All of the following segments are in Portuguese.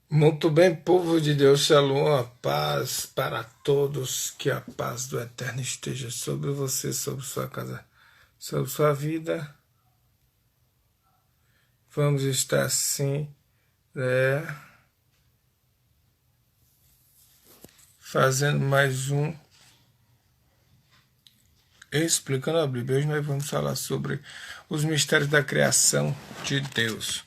Muito bem, povo de Deus, shalom, a paz para todos, que a paz do Eterno esteja sobre você, sobre sua casa, sobre sua vida. Vamos estar assim, né, fazendo mais um Explicando a Bíblia. Hoje nós vamos falar sobre os mistérios da criação de Deus.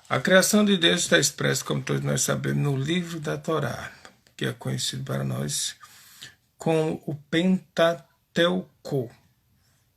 A criação de Deus está expressa, como todos nós sabemos, no livro da Torá, que é conhecido para nós como o Pentateuco.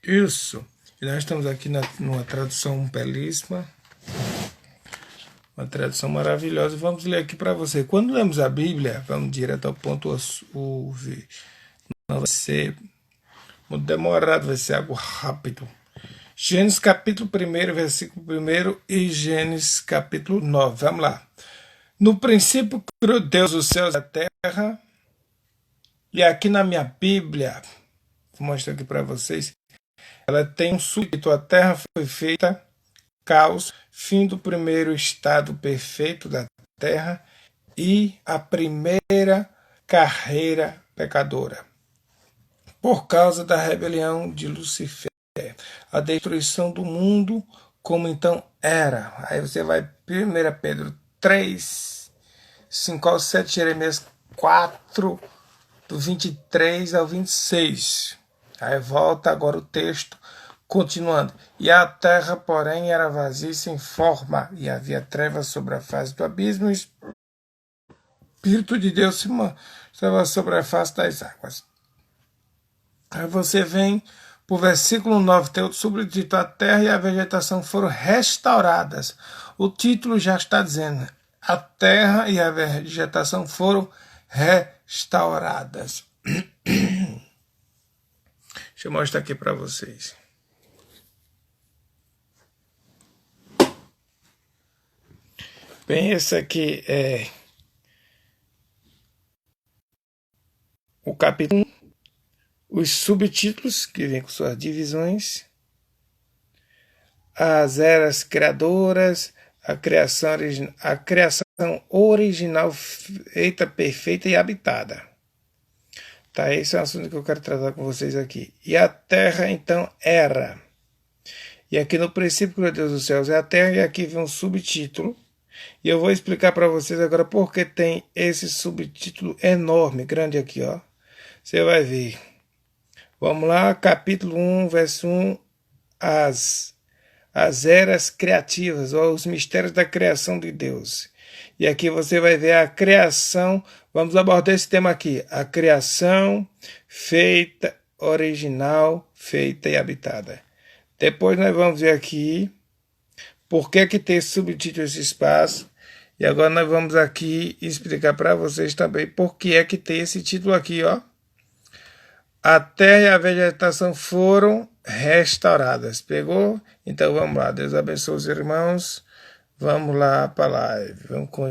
Isso. E nós estamos aqui numa tradução belíssima, uma tradução maravilhosa. Vamos ler aqui para você. Quando lemos a Bíblia, vamos direto ao ponto. Não vai ser muito demorado, vai ser algo rápido. Gênesis capítulo 1, versículo 1 e Gênesis capítulo 9. Vamos lá. No princípio criou Deus os céus e a terra. E aqui na minha Bíblia, vou mostrar aqui para vocês, ela tem um subtítulo: A terra foi feita caos, fim do primeiro estado perfeito da terra e a primeira carreira pecadora. Por causa da rebelião de Lucifer, a destruição do mundo como então era. Aí você vai 1 Pedro 3, 5 ao 7, Jeremias 4, do 23 ao 26. Aí volta agora o texto, continuando. E a terra, porém, era vazia e sem forma, e havia trevas sobre a face do abismo, e o Espírito de Deus se mostrava sobre a face das águas. Aí você vem para o versículo 9, tem outro subtítulo: A terra e a vegetação foram restauradas. O título já está dizendo: a terra e a vegetação foram restauradas. Deixa eu mostrar aqui para vocês. Bem, esse aqui é o capítulo 1, os subtítulos, que vêm com suas divisões, as eras criadoras, a criação original feita, perfeita e habitada. Tá, esse é o assunto que eu quero tratar com vocês aqui. E a terra, então, era. E aqui no princípio criou Deus dos céus e a terra, e aqui vem um subtítulo. E eu vou explicar para vocês agora porque tem esse subtítulo enorme, grande aqui, ó. Você vai ver. Vamos lá, capítulo 1, verso 1, as eras criativas, ou os mistérios da criação de Deus. E aqui você vai ver a criação, vamos abordar esse tema aqui, a criação feita, original, feita e habitada. Depois nós vamos ver aqui por que tem esse subtítulo, esse espaço. E agora nós vamos aqui explicar para vocês também por que é que tem esse título aqui, ó. A terra e a vegetação foram restauradas. Pegou? Então vamos lá. Deus abençoe os irmãos. Vamos lá para a live.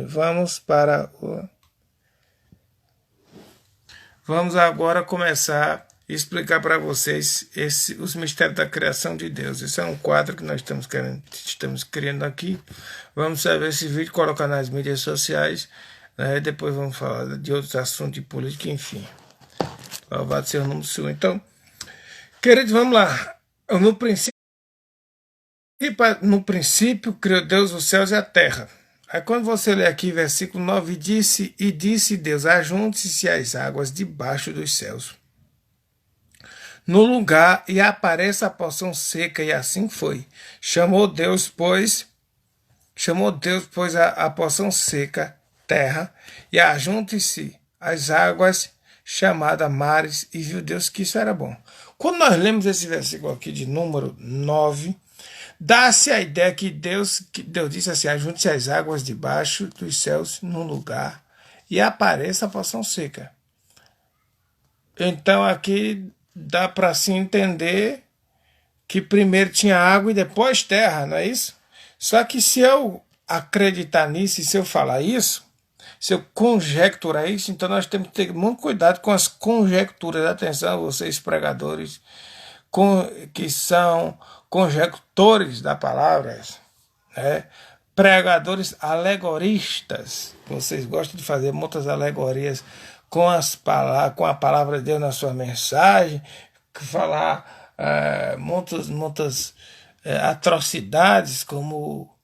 Vamos para o... Vamos agora começar a explicar para vocês os mistérios da criação de Deus. Esse é um quadro que nós estamos criando aqui. Vamos saber esse vídeo, colocar nas mídias sociais. Né? Depois vamos falar de outros assuntos de política, enfim. Louvado seja o nome do Senhor. Então, queridos, vamos lá. No princípio criou Deus os céus e a terra. Aí quando você lê aqui, versículo 9, disse Deus: ajunte-se as águas debaixo dos céus, no lugar, e apareça a porção seca, e assim foi. Chamou Deus, pois, a porção seca, terra, e ajunte-se as águas chamada mares, e viu Deus que isso era bom. Quando nós lemos esse versículo aqui de número 9, dá-se a ideia que Deus disse assim: ajunte-se as águas debaixo dos céus num lugar e apareça a porção seca. Então aqui dá para se entender que primeiro tinha água e depois terra, não é isso? Só que se eu acreditar nisso e se eu falar isso, se eu conjecturar isso, então nós temos que ter muito cuidado com as conjecturas. Atenção, vocês pregadores que são conjectores da palavra, né? pregadores alegoristas. Vocês gostam de fazer muitas alegorias com com a palavra de Deus na sua mensagem, falar muitas atrocidades, como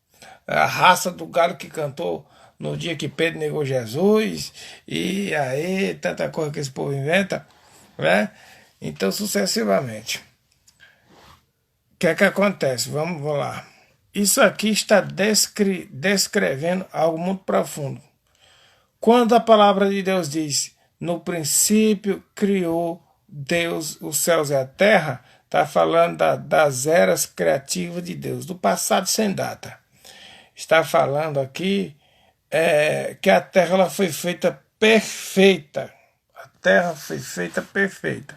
a raça do galo que cantou no dia que Pedro negou Jesus, e aí tanta coisa que esse povo inventa, né? Então, sucessivamente. O que é que acontece? Vamos lá. Isso aqui está descrevendo algo muito profundo. Quando a palavra de Deus diz, no princípio criou Deus os céus e a terra, está falando das eras criativas de Deus, do passado sem data. Está falando aqui que a terra ela foi feita perfeita. A terra foi feita perfeita.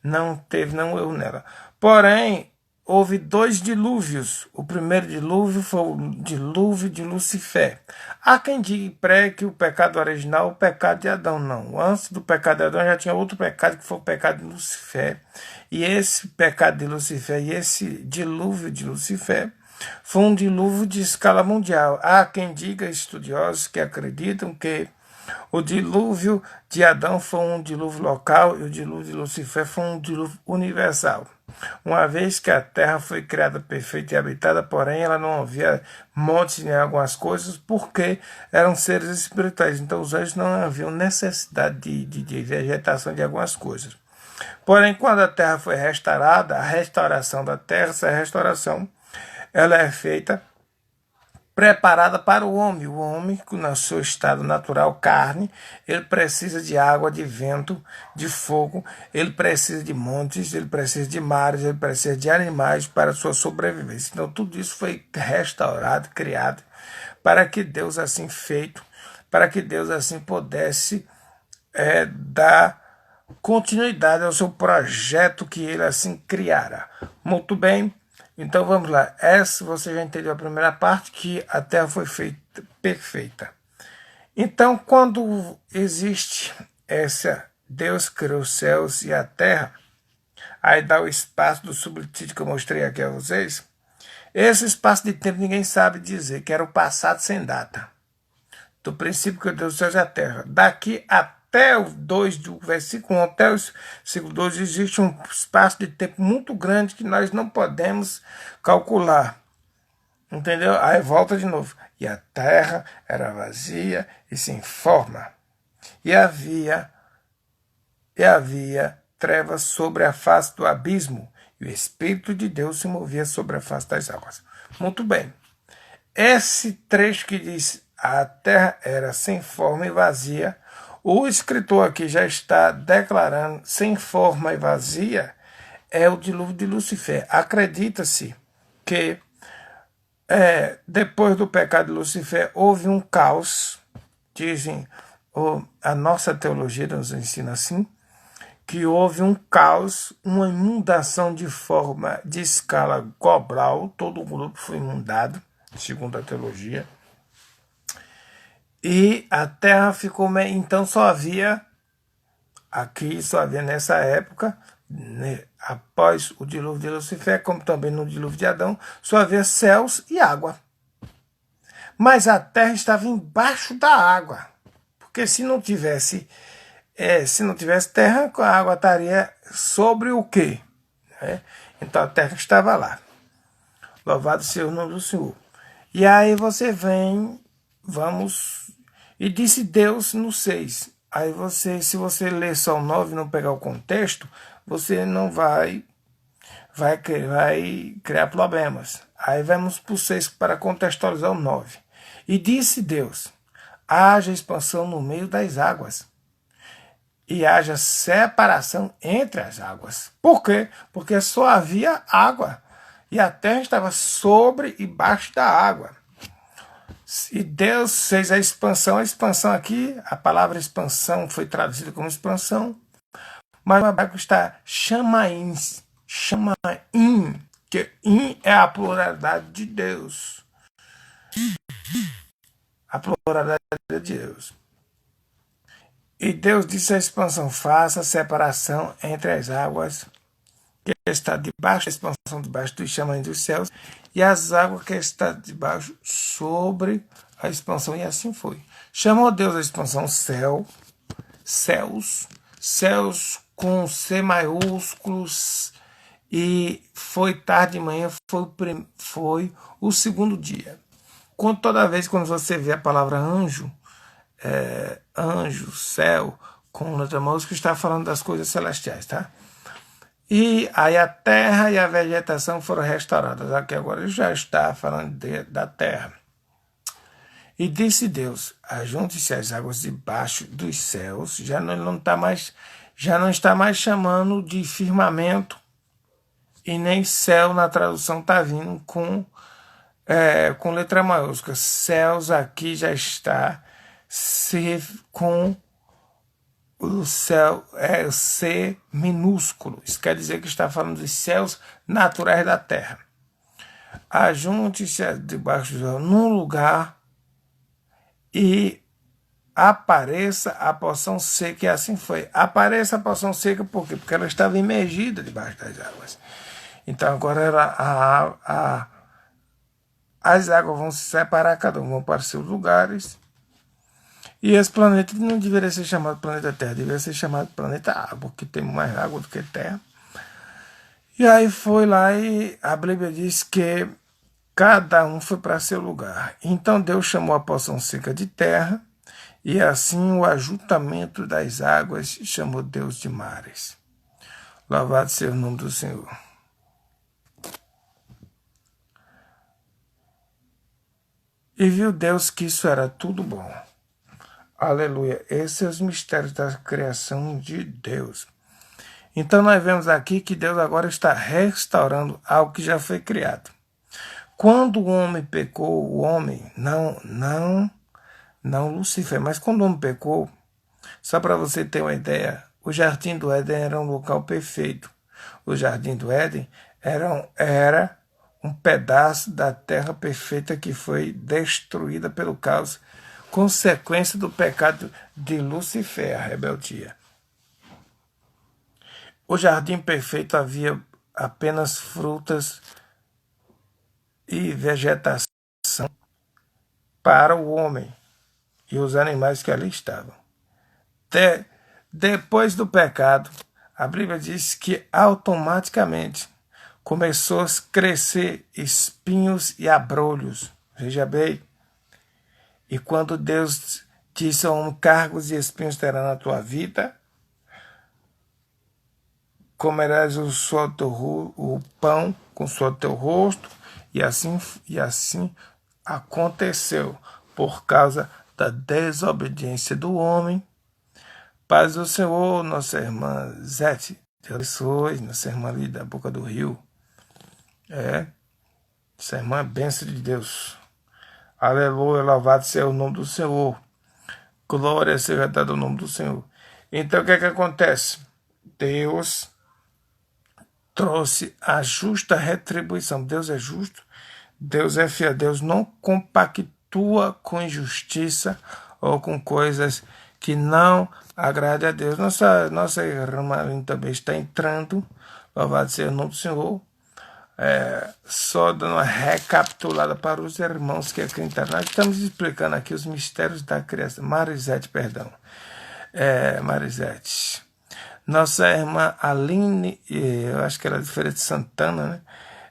Não teve nenhum erro nela. Porém, houve 2 dilúvios. O primeiro dilúvio foi o dilúvio de Lucifer. Há quem diga que o pecado original é o pecado de Adão. Não. Antes do pecado de Adão já tinha outro pecado, que foi o pecado de Lucifer. E esse pecado de Lucifer e esse dilúvio de Lucifer foi um dilúvio de escala mundial. Há quem diga, estudiosos que acreditam que o dilúvio de Adão foi um dilúvio local e o dilúvio de Lucifer foi um dilúvio universal. Uma vez que a terra foi criada perfeita e habitada, porém ela não havia montes nem algumas coisas, porque eram seres espirituais. Então os anjos não haviam necessidade de vegetação de algumas coisas. Porém, quando a terra foi restaurada, a restauração da terra, essa restauração, ela é feita preparada para o homem. O homem, no seu estado natural, carne, ele precisa de água, de vento, de fogo, ele precisa de montes, ele precisa de mares, ele precisa de animais para sua sobrevivência. Então, tudo isso foi restaurado, criado, para que Deus assim feito, para que Deus assim pudesse dar continuidade ao seu projeto que ele assim criara. Muito bem. Então vamos lá, essa você já entendeu a primeira parte, que a terra foi feita perfeita. Então quando existe Deus criou os céus e a terra, aí dá o espaço do subtítulo que eu mostrei aqui a vocês, esse espaço de tempo ninguém sabe dizer, que era o passado sem data. Do princípio que Deus os céus e a terra. Daqui até o 2 do versículo 1 até o versículo 2 existe um espaço de tempo muito grande que nós não podemos calcular. Entendeu? Aí volta de novo. E a terra era vazia e sem forma. E havia trevas sobre a face do abismo. E o Espírito de Deus se movia sobre a face das águas. Muito bem. Esse trecho que diz a terra era sem forma e vazia, o escritor aqui já está declarando sem forma e vazia é o dilúvio de Lucifer. Acredita-se que depois do pecado de Lucifer houve um caos, dizem, a nossa teologia nos ensina assim, que houve um caos, uma inundação de forma de escala global, todo o grupo foi inundado, segundo a teologia. E a terra ficou... Então só havia nessa época, né, após o dilúvio de Lucifer, como também no dilúvio de Adão, só havia céus e água. Mas a terra estava embaixo da água. Porque se não tivesse terra, a água estaria sobre o quê? Então a terra estava lá. Louvado seja o nome do Senhor. E aí você vem, e disse Deus no 6. Aí se você ler só o 9 e não pegar o contexto, você não vai criar problemas. Aí vamos para o 6 para contextualizar o 9. E disse Deus, haja expansão no meio das águas, e haja separação entre as águas. Por quê? Porque só havia água, e a terra estava sobre e baixo da água. E Deus fez a expansão aqui, a palavra expansão foi traduzida como expansão, mas o hebraico está chamaim, que in é a pluralidade de Deus. A pluralidade de Deus. E Deus disse à expansão, faça separação entre as águas que está debaixo da expansão, debaixo dos chamains dos céus, e as águas que está debaixo sobre a expansão, e assim foi. Chamou Deus a expansão céus com C maiúsculos, e foi tarde de manhã, foi o segundo dia. Toda vez quando você vê a palavra anjo, anjo, céu, com letra maiúscula, está falando das coisas celestiais, tá? E aí a terra e a vegetação foram restauradas. Aqui agora já está falando da terra. E disse Deus: ajunte-se as águas debaixo dos céus. Já não está mais chamando de firmamento, e nem céu na tradução está vindo com letra maiúscula. Céus aqui já está com o céu C minúsculo. Isso quer dizer que está falando dos céus naturais da terra. Ajunte-se debaixo do céu num lugar e apareça a porção seca, e assim foi. Apareça a porção seca, por quê? Porque ela estava imergida debaixo das águas. Então agora as águas vão se separar, cada um vão para seus lugares. E esse planeta não deveria ser chamado planeta Terra, deveria ser chamado planeta Água, que tem mais água do que terra. E aí foi lá e a Bíblia diz que cada um foi para seu lugar. Então Deus chamou a porção seca de terra, e assim o ajuntamento das águas chamou Deus de mares. Louvado seja o nome do Senhor. E viu Deus que isso era tudo bom. Aleluia. Esses são os mistérios da criação de Deus. Então nós vemos aqui que Deus agora está restaurando algo que já foi criado. Quando o homem pecou, o homem, não Lúcifer, mas quando o homem pecou, só para você ter uma ideia, o Jardim do Éden era um local perfeito. O Jardim do Éden era um pedaço da terra perfeita que foi destruída pelo caos, consequência do pecado de Lúcifer, a rebeldia. O jardim perfeito havia apenas frutas e vegetação para o homem e os animais que ali estavam. Depois do pecado, a Bíblia diz que automaticamente começou a crescer espinhos e abrolhos. Veja bem, e quando Deus disse ao homem: cargos e espinhos terá na tua vida, comerás o pão com o teu rosto, e assim aconteceu por causa da desobediência do homem. Paz do Senhor, nossa irmã Zete, nossa irmã ali da Boca do Rio. Essa irmã é bênção de Deus. Aleluia, louvado seja o nome do Senhor. Glória seja dada ao nome do Senhor. Então o que acontece? Deus trouxe a justa retribuição. Deus é justo, Deus é fiel, Deus não compactua com injustiça ou com coisas que não agradem a Deus. Nossa irmã também está entrando, louvado seja o nome do Senhor. Só dando uma recapitulada para os irmãos que acreditaram. Nós estamos explicando aqui os mistérios da criação. Marisete. Nossa irmã Aline, eu acho que ela é de Feira de Santana,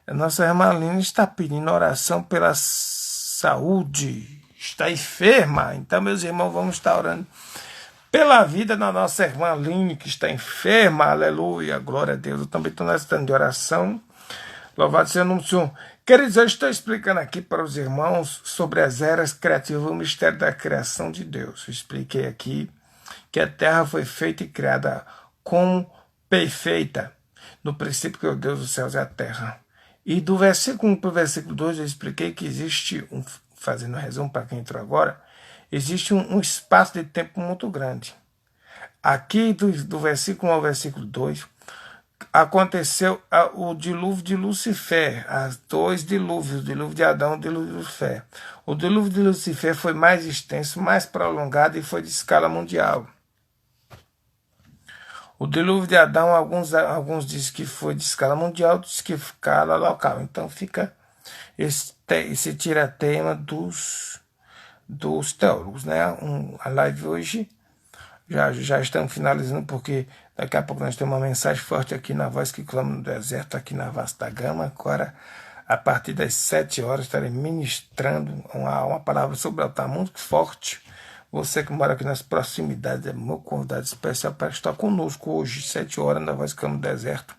né? Nossa irmã Aline está pedindo oração pela saúde, está enferma. Então, meus irmãos, vamos estar orando pela vida da nossa irmã Aline, que está enferma. Aleluia, glória a Deus. Eu também estou necessitando de oração. Louvado seja o nome do Senhor. Queridos, eu estou explicando aqui para os irmãos sobre as eras criativas, o mistério da criação de Deus. Eu expliquei aqui que a terra foi feita e criada como perfeita. No princípio que o Deus dos céus e a terra. E do versículo 1 para o versículo 2 eu expliquei que existe, fazendo um resumo para quem entrou agora, existe um espaço de tempo muito grande. Aqui do versículo 1 ao versículo 2, aconteceu o dilúvio de Lucifer, as dois dilúvios, o dilúvio de Adão e o dilúvio de Lucifer. O dilúvio de Lucifer foi mais extenso, mais prolongado e foi de escala mundial. O dilúvio de Adão, alguns dizem que foi de escala mundial, outros que escala local. Então fica esse tira-tema dos teólogos, né? A live hoje já estamos finalizando, porque daqui a pouco nós temos uma mensagem forte aqui na Voz que Clama no Deserto, aqui na Vasta Gama. Agora, a partir das 7 horas, estarei ministrando uma palavra sobre o altar muito forte. Você que mora aqui nas proximidades é meu convidado especial para estar conosco hoje, 7 horas, na Voz que Clama no Deserto,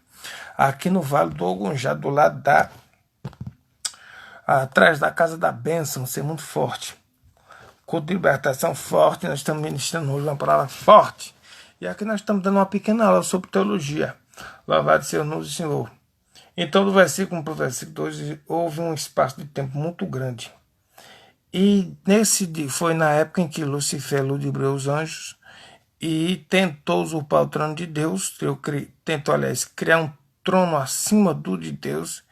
aqui no Vale do Ogunjá, do lado atrás da Casa da Bênção, ser muito forte. Culto de libertação forte, nós estamos ministrando hoje uma palavra forte. E aqui nós estamos dando uma pequena aula sobre teologia. Louvado seja o nome do Senhor. Então, do versículo 1 para o versículo 2, houve um espaço de tempo muito grande. E nesse dia, foi na época em que Lúcifer ludibriou os anjos e tentou usurpar o trono de Deus. Tentou, aliás, criar um trono acima do de Deus.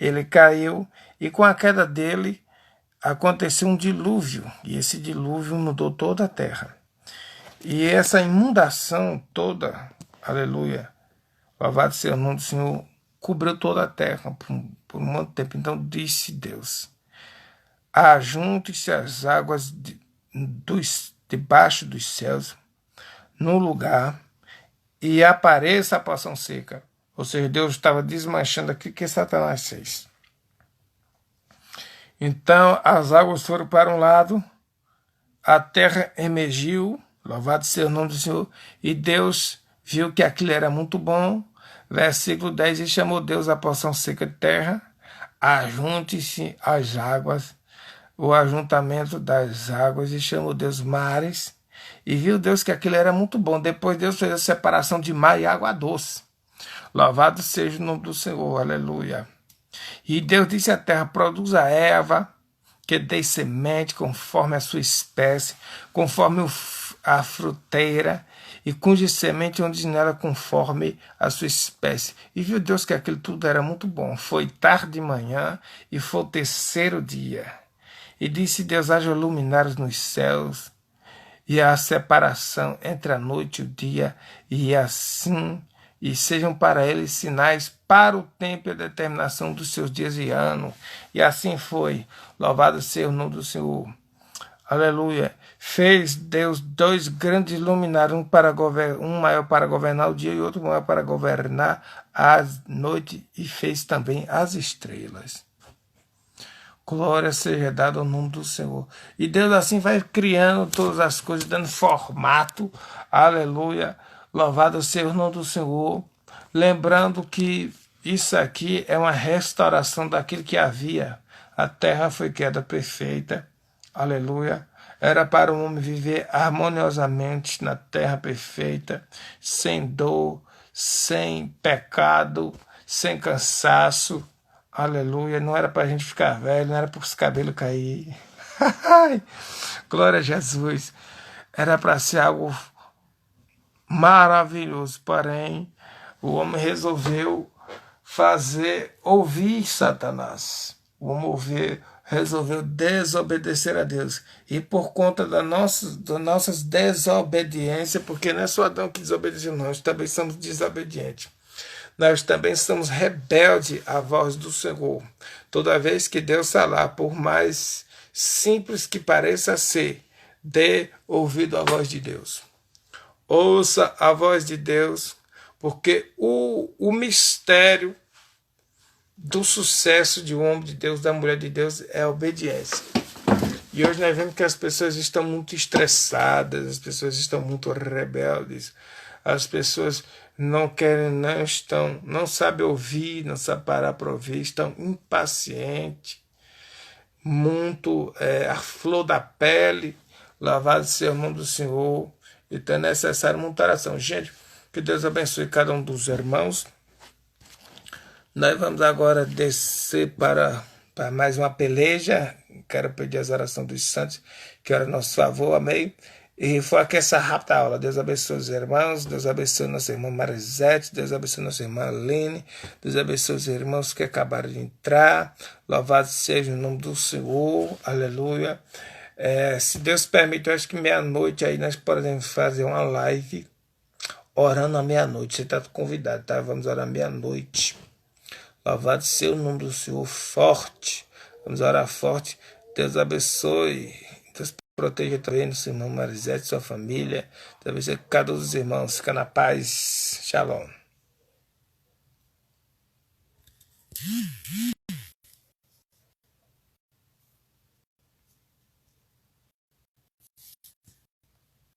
Ele caiu e com a queda dele, aconteceu um dilúvio, e esse dilúvio mudou toda a terra. E essa inundação toda, aleluia, louvado seja o nome do Senhor, cobriu toda a terra por muito tempo. Então disse Deus: ajunte-se as águas debaixo dos céus, no lugar, e apareça a porção seca. Ou seja, Deus estava desmanchando aquilo que Satanás fez. Então as águas foram para um lado, a terra emergiu, louvado seja o nome do Senhor, e Deus viu que aquilo era muito bom. Versículo 10, e chamou Deus a porção seca de terra, ajunte-se as águas, o ajuntamento das águas, e chamou Deus mares, e viu Deus que aquilo era muito bom. Depois Deus fez a separação de mar e água doce. Louvado seja o nome do Senhor, aleluia. E Deus disse à terra: produza erva, que dê semente conforme a sua espécie, conforme a fruteira, e cuja semente onde nela conforme a sua espécie. E viu Deus que aquilo tudo era muito bom. Foi tarde de manhã e foi o terceiro dia. E disse Deus: haja luminares nos céus, e a separação entre a noite e o dia, e assim, e sejam para eles sinais para o tempo e a determinação dos seus dias e anos. E assim foi. Louvado seja o nome do Senhor. Aleluia. Fez Deus 2 grandes luminares, um maior para governar o dia e outro maior para governar a noite, e fez também as estrelas. Glória seja dada ao nome do Senhor. E Deus assim vai criando todas as coisas, dando formato. Aleluia. Louvado seja o nome do Senhor. Lembrando que isso aqui é uma restauração daquilo que havia. A terra foi queda perfeita. Aleluia. Era para o homem viver harmoniosamente na terra perfeita, sem dor, sem pecado, sem cansaço. Aleluia. Não era para a gente ficar velho, não era para os cabelos cair. Glória a Jesus. Era para ser algo maravilhoso, porém o homem resolveu ouvir Satanás. O homem resolveu desobedecer a Deus. E por conta das nossas desobediências, porque não é só Adão que desobedeceu, nós também somos desobedientes. Nós também somos rebeldes à voz do Senhor. Toda vez que Deus falar, por mais simples que pareça ser, dê ouvido à voz de Deus. Ouça a voz de Deus, porque o mistério do sucesso de um homem de Deus, da mulher de Deus, é a obediência. E hoje nós vemos que as pessoas estão muito estressadas, as pessoas estão muito rebeldes, as pessoas não sabem ouvir, não sabem parar para ouvir, estão impacientes, muito a flor da pele. Louvado seja o nome do Senhor. Então é necessário muita oração. Gente, que Deus abençoe cada um dos irmãos. Nós vamos agora descer para mais uma peleja. Quero pedir as orações dos santos, que ora nosso favor, amém. E foi aqui essa rápida aula. Deus abençoe os irmãos, Deus abençoe nossa irmã Marisete, Deus abençoe nossa irmã Aline, Deus abençoe os irmãos que acabaram de entrar. Louvado seja o nome do Senhor, aleluia. Se Deus permite, eu acho que meia-noite aí nós podemos fazer uma live orando à meia-noite. Você está convidado, tá? Vamos orar meia-noite. Louvado seja o nome do Senhor forte. Vamos orar forte. Deus abençoe. Deus proteja também nosso irmão Marisete, sua família. Deus abençoe cada um dos irmãos. Fica na paz. Shalom.